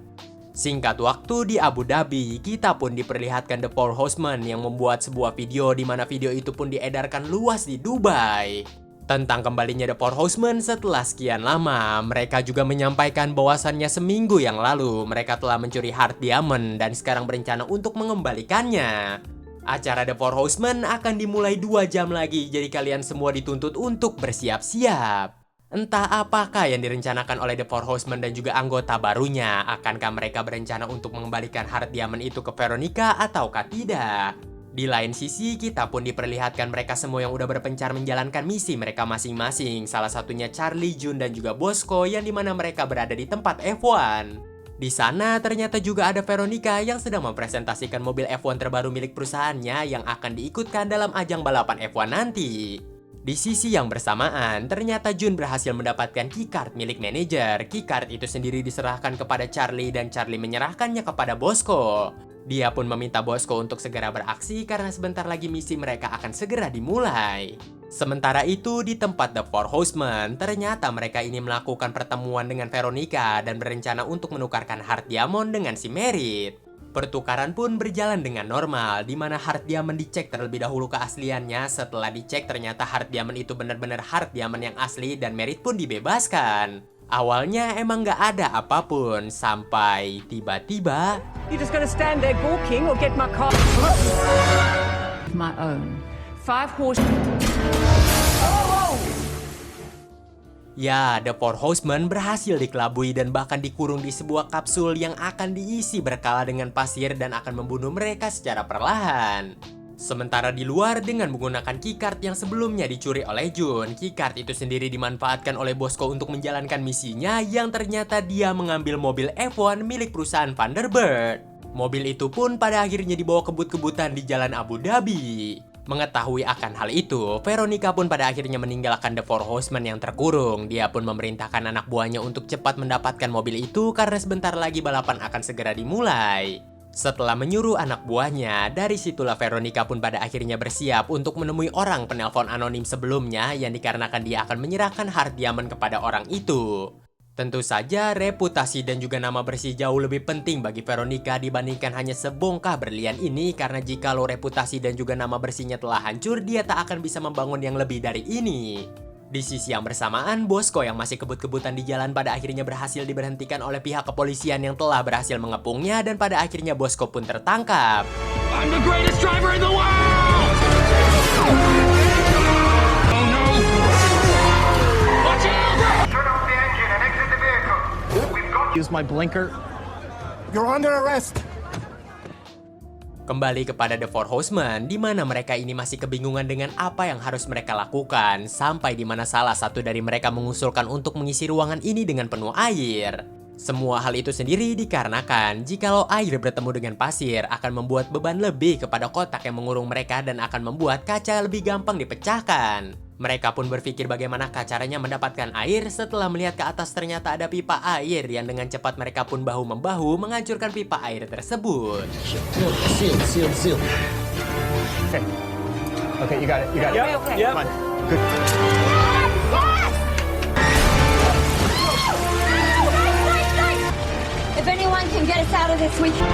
[SPEAKER 2] Singkat waktu di Abu Dhabi, kita pun diperlihatkan The Four Horsemen yang membuat sebuah video di mana video itu pun diedarkan luas di Dubai. Tentang kembalinya The Four Horsemen setelah sekian lama, mereka juga menyampaikan bahwasannya seminggu yang lalu mereka telah mencuri Heart Diamond dan sekarang berencana untuk mengembalikannya. Acara The Four Horsemen akan dimulai 2 jam lagi, jadi kalian semua dituntut untuk bersiap-siap. Entah apakah yang direncanakan oleh The Four Horsemen dan juga anggota barunya. Akankah mereka berencana untuk mengembalikan Heart Diamond itu ke Veronica ataukah tidak? Di lain sisi, kita pun diperlihatkan mereka semua yang udah berpencar menjalankan misi mereka masing-masing. Salah satunya Charlie, Jun, dan juga Bosco yang dimana mereka berada di tempat F1. Di sana ternyata juga ada Veronica yang sedang mempresentasikan mobil F1 terbaru milik perusahaannya yang akan diikutkan dalam ajang balapan F1 nanti. Di sisi yang bersamaan, ternyata Jun berhasil mendapatkan keycard milik manajer. Keycard itu sendiri diserahkan kepada Charlie dan Charlie menyerahkannya kepada Bosco. Dia pun meminta Bosco untuk segera beraksi karena sebentar lagi misi mereka akan segera dimulai. Sementara itu di tempat The Four Horsemen, ternyata mereka ini melakukan pertemuan dengan Veronica dan berencana untuk menukarkan Heart Diamond dengan si Merit. Pertukaran pun berjalan dengan normal, di mana Heart Diamond dicek terlebih dahulu keasliannya. Setelah dicek ternyata Heart Diamond itu benar-benar Heart Diamond yang asli dan Merit pun dibebaskan. Awalnya emang nggak ada apapun, sampai tiba-tiba...
[SPEAKER 7] You just gonna stand there gawking or get my car? My own. 5 horse...
[SPEAKER 2] Ya, The Four Horsemen berhasil dikelabui dan bahkan dikurung di sebuah kapsul yang akan diisi berkala dengan pasir dan akan membunuh mereka secara perlahan. Sementara di luar dengan menggunakan keycard yang sebelumnya dicuri oleh Jun, keycard itu sendiri dimanfaatkan oleh Bosco untuk menjalankan misinya yang ternyata dia mengambil mobil F1 milik perusahaan Thunderbird. Mobil itu pun pada akhirnya dibawa kebut-kebutan di jalan Abu Dhabi. Mengetahui akan hal itu, Veronica pun pada akhirnya meninggalkan The Four Horsemen yang terkurung. Dia pun memerintahkan anak buahnya untuk cepat mendapatkan mobil itu karena sebentar lagi balapan akan segera dimulai. Setelah menyuruh anak buahnya, dari situlah Veronica pun pada akhirnya bersiap untuk menemui orang penelpon anonim sebelumnya yang dikarenakan dia akan menyerahkan Heart Diamond kepada orang itu. Tentu saja reputasi dan juga nama bersih jauh lebih penting bagi Veronica dibandingkan hanya sebongkah berlian ini, karena jikalau reputasi dan juga nama bersihnya telah hancur, dia tak akan bisa membangun yang lebih dari ini. Di sisi yang bersamaan, Bosco yang masih kebut-kebutan di jalan pada akhirnya berhasil diberhentikan oleh pihak kepolisian yang telah berhasil mengepungnya dan pada akhirnya Bosco pun tertangkap.
[SPEAKER 4] I'm the greatest driver in the world! Oh no!
[SPEAKER 6] Use my blinker.
[SPEAKER 12] You're under arrest.
[SPEAKER 2] Kembali kepada The Four Horsemen, di mana mereka ini masih kebingungan dengan apa yang harus mereka lakukan, sampai di mana salah satu dari mereka mengusulkan untuk mengisi ruangan ini dengan penuh air. Semua hal itu sendiri dikarenakan jikalau air bertemu dengan pasir akan membuat beban lebih kepada kotak yang mengurung mereka dan akan membuat kaca lebih gampang dipecahkan. Mereka pun berpikir bagaimana caranya mendapatkan air setelah melihat ke atas ternyata ada pipa air yang dengan cepat mereka pun bahu-membahu menghancurkan pipa air tersebut.
[SPEAKER 5] Seal.
[SPEAKER 1] Okay, you got it.
[SPEAKER 7] Okay.
[SPEAKER 1] Come on. Good.
[SPEAKER 9] If anyone can get us out of this, we can.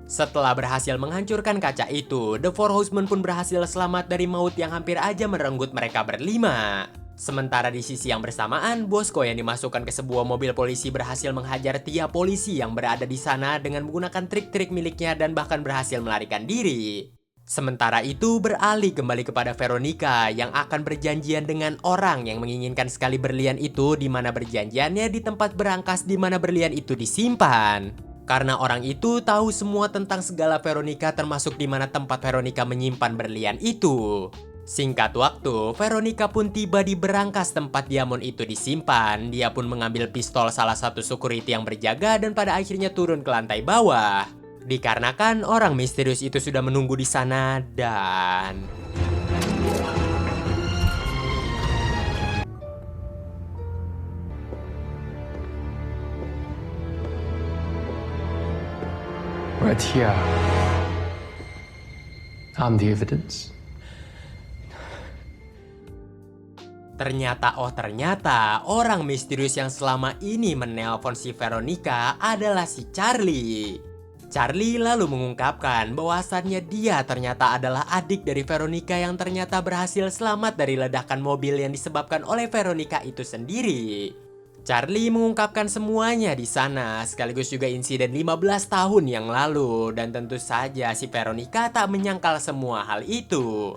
[SPEAKER 2] Setelah berhasil menghancurkan kaca itu, The Four Horsemen pun berhasil selamat dari maut yang hampir aja merenggut mereka berlima. Sementara di sisi yang bersamaan, Bosco yang dimasukkan ke sebuah mobil polisi berhasil menghajar tiap polisi yang berada di sana dengan menggunakan trik-trik miliknya dan bahkan berhasil melarikan diri. Sementara itu beralih kembali kepada Veronica yang akan berjanjian dengan orang yang menginginkan sekali berlian itu, di mana berjanjiannya di tempat berangkas di mana berlian itu disimpan. Karena orang itu tahu semua tentang segala Veronica termasuk di mana tempat Veronica menyimpan berlian itu. Singkat waktu, Veronica pun tiba di berangkas tempat diamond itu disimpan. Dia pun mengambil pistol salah satu security yang berjaga dan pada akhirnya turun ke lantai bawah. Dikarenakan orang misterius itu sudah menunggu di sana dan...
[SPEAKER 3] Right here. I'm the evidence.
[SPEAKER 2] Ternyata orang misterius yang selama ini menelpon si Veronica adalah si Charlie. Charlie lalu mengungkapkan bahwasannya dia ternyata adalah adik dari Veronica yang ternyata berhasil selamat dari ledakan mobil yang disebabkan oleh Veronica itu sendiri. Charlie mengungkapkan semuanya di sana, sekaligus juga insiden 15 tahun yang lalu, dan tentu saja si Veronica tak menyangkal semua hal itu.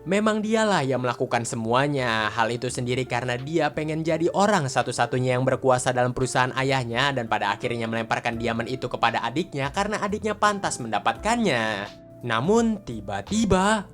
[SPEAKER 2] Memang dialah yang melakukan semuanya, hal itu sendiri karena dia pengen jadi orang satu-satunya yang berkuasa dalam perusahaan ayahnya dan pada akhirnya melemparkan diamond itu kepada adiknya karena adiknya pantas mendapatkannya. Namun tiba-tiba...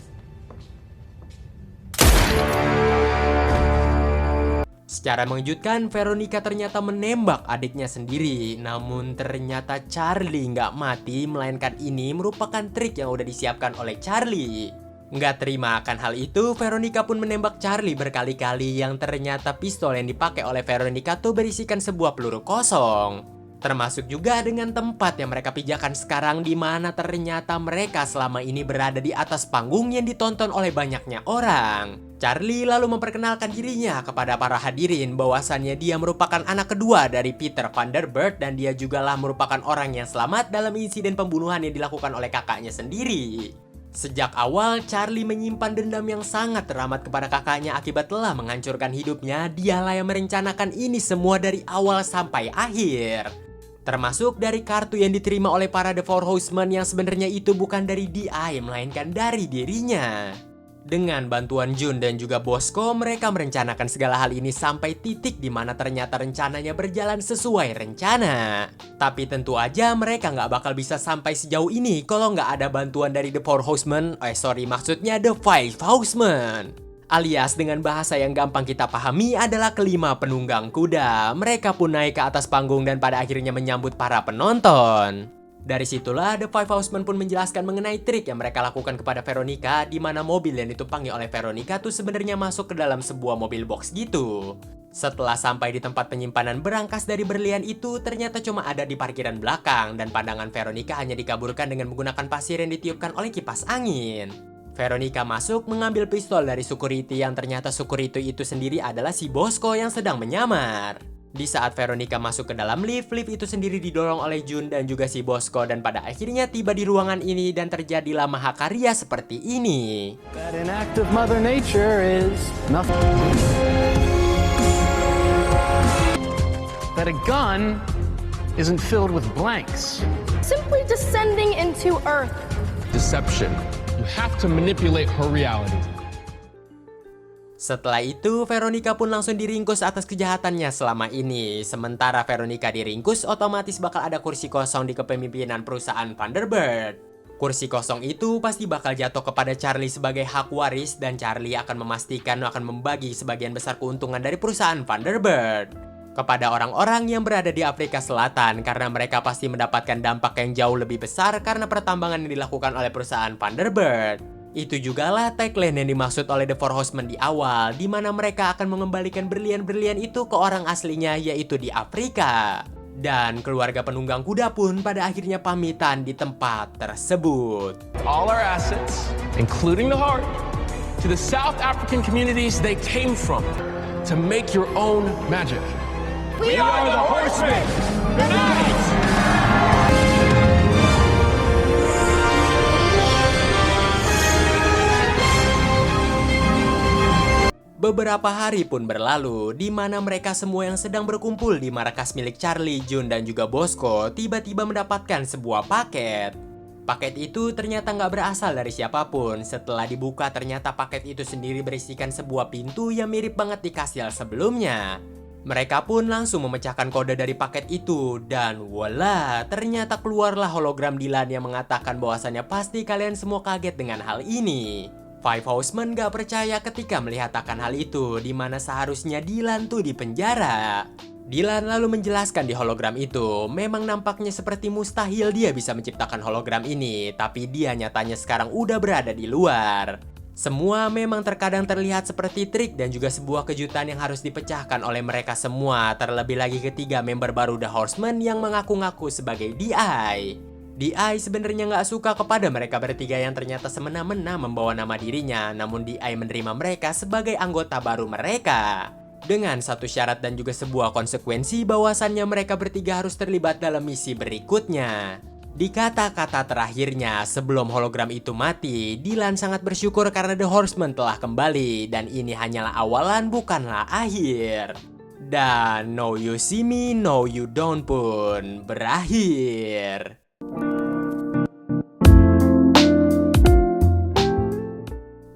[SPEAKER 2] Secara mengejutkan, Veronica ternyata menembak adiknya sendiri. Namun ternyata Charlie nggak mati, melainkan ini merupakan trik yang udah disiapkan oleh Charlie. Nggak terima akan hal itu, Veronica pun menembak Charlie berkali-kali yang ternyata pistol yang dipakai oleh Veronica tuh berisikan sebuah peluru kosong. Termasuk juga dengan tempat yang mereka pijakan sekarang di mana ternyata mereka selama ini berada di atas panggung yang ditonton oleh banyaknya orang. Charlie lalu memperkenalkan dirinya kepada para hadirin bahwasannya dia merupakan anak kedua dari Peter Vanderbilt dan dia jugalah merupakan orang yang selamat dalam insiden pembunuhan yang dilakukan oleh kakaknya sendiri. Sejak awal, Charlie menyimpan dendam yang sangat teramat kepada kakaknya akibat telah menghancurkan hidupnya. Dialah yang merencanakan ini semua dari awal sampai akhir. Termasuk dari kartu yang diterima oleh para The Four Horsemen yang sebenarnya itu bukan dari DI, melainkan dari dirinya. Dengan bantuan Jun dan juga Bosco, mereka merencanakan segala hal ini sampai titik di mana ternyata rencananya berjalan sesuai rencana. Tapi tentu aja mereka nggak bakal bisa sampai sejauh ini kalau nggak ada bantuan dari The Four Horsemen, maksudnya The Five Horsemen. Alias dengan bahasa yang gampang kita pahami adalah kelima penunggang kuda. Mereka pun naik ke atas panggung dan pada akhirnya menyambut para penonton. Dari situlah The Five Horsemen pun menjelaskan mengenai trik yang mereka lakukan kepada Veronica, di mana mobil yang ditumpangi oleh Veronica tuh sebenarnya masuk ke dalam sebuah mobil box gitu. Setelah sampai di tempat penyimpanan berangkas dari berlian itu, ternyata cuma ada di parkiran belakang dan pandangan Veronica hanya dikaburkan dengan menggunakan pasir yang ditiupkan oleh kipas angin. Veronica masuk mengambil pistol dari security yang ternyata security itu sendiri adalah si Bosco yang sedang menyamar. Di saat Veronica masuk ke dalam lift itu sendiri didorong oleh Jun dan juga si Bosco dan pada akhirnya tiba di ruangan ini dan terjadilah mahakarya seperti ini.
[SPEAKER 6] That an act of Mother Nature is nothing. That a gun
[SPEAKER 10] isn't filled with blanks.
[SPEAKER 9] Simply descending into Earth.
[SPEAKER 13] Deception. You have to manipulate her reality.
[SPEAKER 2] Setelah itu, Veronica pun langsung diringkus atas kejahatannya selama ini. Sementara Veronica diringkus, otomatis bakal ada kursi kosong di kepemimpinan perusahaan Thunderbird. Kursi kosong itu pasti bakal jatuh kepada Charlie sebagai hak waris, dan Charlie akan memastikan akan membagi sebagian besar keuntungan dari perusahaan Thunderbird kepada orang-orang yang berada di Afrika Selatan, karena mereka pasti mendapatkan dampak yang jauh lebih besar karena pertambangan yang dilakukan oleh perusahaan Thunderbird. Itu jugalah tagline yang dimaksud oleh The Four Horsemen di awal, di mana mereka akan mengembalikan berlian-berlian itu ke orang aslinya, yaitu di Afrika. Dan keluarga penunggang kuda pun pada akhirnya pamitan di tempat tersebut.
[SPEAKER 13] All our assets, including the heart, to the South African communities they came from, to make your own magic.
[SPEAKER 12] We are the Horsemen! Unite!
[SPEAKER 2] Beberapa hari pun berlalu, di mana mereka semua yang sedang berkumpul di markas milik Charlie, June, dan juga Bosco tiba-tiba mendapatkan sebuah paket. Paket itu ternyata nggak berasal dari siapapun. Setelah dibuka, ternyata paket itu sendiri berisikan sebuah pintu yang mirip banget di kastil sebelumnya. Mereka pun langsung memecahkan kode dari paket itu, dan voila, ternyata keluarlah hologram Dylan yang mengatakan bahwasannya pasti kalian semua kaget dengan hal ini. Five Horsemen gak percaya ketika melihat akan hal itu, di mana seharusnya Dylan tuh di penjara. Dylan lalu menjelaskan di hologram itu, memang nampaknya seperti mustahil dia bisa menciptakan hologram ini, tapi dia nyatanya sekarang udah berada di luar. Semua memang terkadang terlihat seperti trik dan juga sebuah kejutan yang harus dipecahkan oleh mereka semua, terlebih lagi ketiga member baru The Horsemen yang mengaku-ngaku sebagai DI. DI sebenarnya nggak suka kepada mereka bertiga yang ternyata semena-mena membawa nama dirinya, namun DI menerima mereka sebagai anggota baru mereka. Dengan satu syarat dan juga sebuah konsekuensi bahwasannya mereka bertiga harus terlibat dalam misi berikutnya. Di kata-kata terakhirnya sebelum hologram itu mati, Dylan sangat bersyukur karena The Horsemen telah kembali, dan ini hanyalah awalan bukanlah akhir. Dan No You See Me, No You Don't pun berakhir.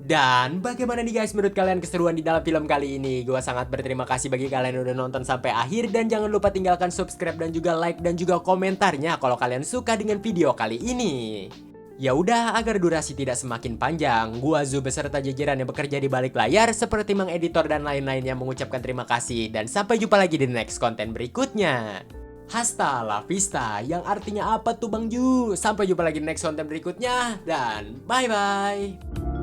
[SPEAKER 2] Dan bagaimana nih guys menurut kalian keseruan di dalam film kali ini? Gua sangat berterima kasih bagi kalian yang udah nonton sampai akhir, dan jangan lupa tinggalkan subscribe dan juga like dan juga komentarnya kalau kalian suka dengan video kali ini. Ya udah, agar durasi tidak semakin panjang, gua Zu beserta jajaran yang bekerja di balik layar seperti Mang Editor dan lain-lainnya mengucapkan terima kasih, dan sampai jumpa lagi di next konten berikutnya. Hasta la vista, yang artinya apa tuh Bang Ju? Sampai jumpa lagi di next konten berikutnya, dan bye-bye.